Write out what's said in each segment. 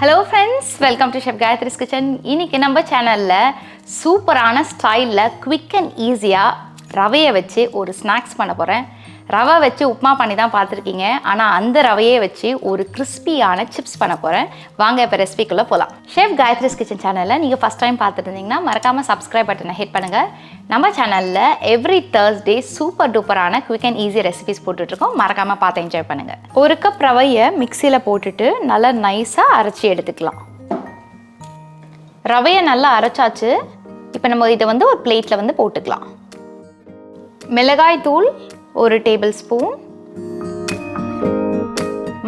Hello friends, welcome to chefgayathriskitchen. இன்னைக்கு நம்ம சேனல்ல சூப்பரான ஸ்டைல்ல குவிக் அண்ட் ஈஸியா ரவையை வச்சு ஒரு ஸ்நாக்ஸ் பண்ண போறேன். ரவை வச்சு உப்புமா பண்ணி தான் பார்த்துருக்கீங்க. ஆனால் அந்த ரவையை வச்சு ஒரு கிறிஸ்பியான சிப்ஸ் பண்ண போகிறேன். வாங்க இப்போ ரெசிபிக்குள்ளே போகலாம். ஷெஃப் காயத்ரிஸ் கிச்சன் சேனலில் நீங்கள் ஃபஸ்ட் டைம் பார்த்துட்டு இருந்தீங்கன்னா மறக்காமல் சப்ஸ்கிரைப் பட்டனை ஹிட் பண்ணுங்கள். நம்ம சேனலில் எவ்ரி தேர்ஸ்டே சூப்பர் டூப்பரான குவிக் அண்ட் ஈஸி ரெசிபிஸ் போட்டுட்ருக்கோம். மறக்காமல் பார்த்து என்ஜாய் பண்ணுங்கள். ஒரு கப் ரவையை மிக்சியில் போட்டுட்டு நல்லா நைஸாக அரைச்சி எடுத்துக்கலாம். ரவையை நல்லா அரைச்சாச்சு. இப்போ நம்ம இதை ஒரு பிளேட்டில் போட்டுக்கலாம். மிளகாய் தூள் 1 டேபிள் ஸ்பூன்,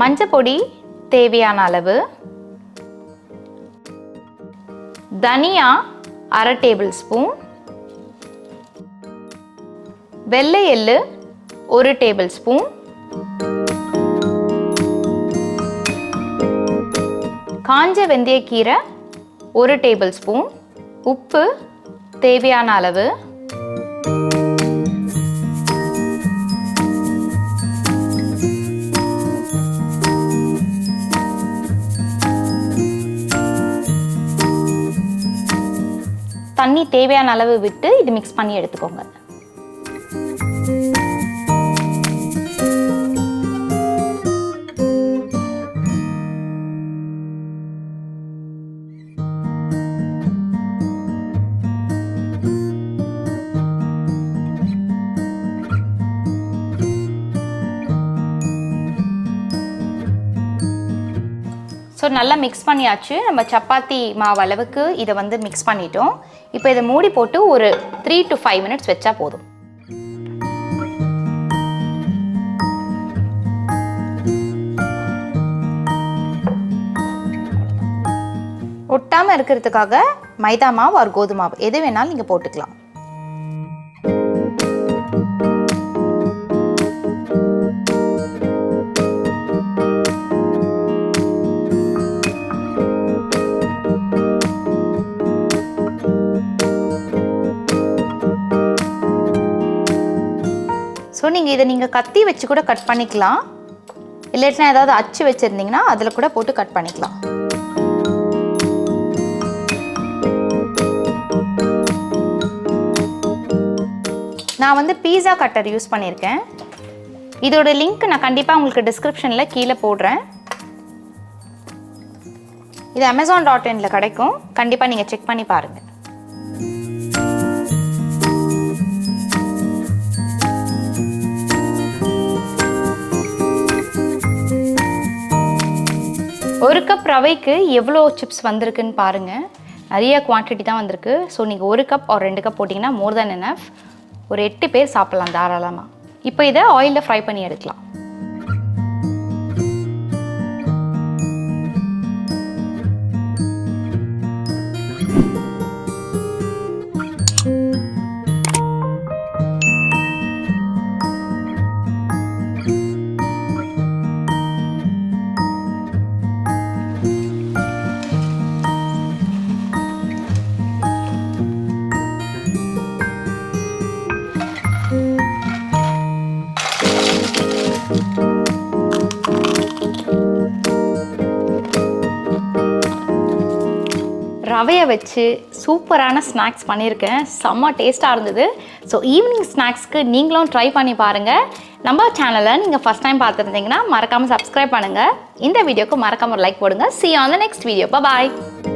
மஞ்சள் பொடி தேவையான அளவு, தனியா 1/2 டேபிள் ஸ்பூன், வெள்ளை எள்ளு 1 டேபிள் ஸ்பூன், காஞ்ச வெந்தயக்கீரை 1 டேபிள் ஸ்பூன், உப்பு தேவையான அளவு, தண்ணி தேவையான அளவு விட்டு இது மிக்ஸ் பண்ணி எடுத்துக்கோங்க. ஸோ நல்லா மிக்ஸ் பண்ணியாச்சு. நம்ம சப்பாத்தி மாவு அளவுக்கு இதை மிக்ஸ் பண்ணிட்டோம். இப்போ இதை மூடி போட்டு ஒரு 3 to 5 minutes வச்சா போதும். ஒட்டாமல் இருக்கிறதுக்காக மைதா மாவு ஒரு கோதுமை மாவு எது வேணாலும் நீங்கள் போட்டுக்கலாம். ஸோ நீங்கள் கத்தி வச்சு கூட கட் பண்ணிக்கலாம். இல்லைன்னா ஏதாவது அச்சு வச்சுருந்தீங்கன்னா அதில் கூட போட்டு கட் பண்ணிக்கலாம். நான் பீஸா கட்டர் யூஸ் பண்ணியிருக்கேன். இதோட லிங்க் நான் கண்டிப்பாக உங்களுக்கு டிஸ்கிரிப்ஷனில் கீழே போடுறேன். இது amazon.in கிடைக்கும். கண்டிப்பாக நீங்கள் செக் பண்ணி பாருங்கள். ஒரு கப் ரவைக்கு எவ்வளோ சிப்ஸ் வந்திருக்குன்னு பாருங்கள். நிறைய குவான்டிட்டி தான் வந்திருக்கு. ஸோ நீங்கள் 1 கப் ஒரு 2 கப் போட்டிங்கன்னா மோர் தேன் எனஃப். ஒரு 8 பேர் சாப்பிட்லாம் தாராளமாக. இப்போ இதை ஆயிலில் ஃப்ரை பண்ணி எடுக்கலாம். ரவையை வச்சு சூப்பரான ஸ்நாக்ஸ் பண்ணியிருக்கேன். செம்ம டேஸ்ட்டாக இருந்தது. ஸோ ஈவினிங் ஸ்நாக்ஸ்க்கு நீங்களும் ட்ரை பண்ணி பாருங்கள். நம்ம சேனலை நீங்கள் ஃபஸ்ட் டைம் பார்த்துருந்தீங்கன்னா மறக்காமல் சப்ஸ்கிரைப் பண்ணுங்கள். இந்த வீடியோக்கு மறக்காமல் ஒரு லைக் போடுங்க. See you on the next video. Bye bye.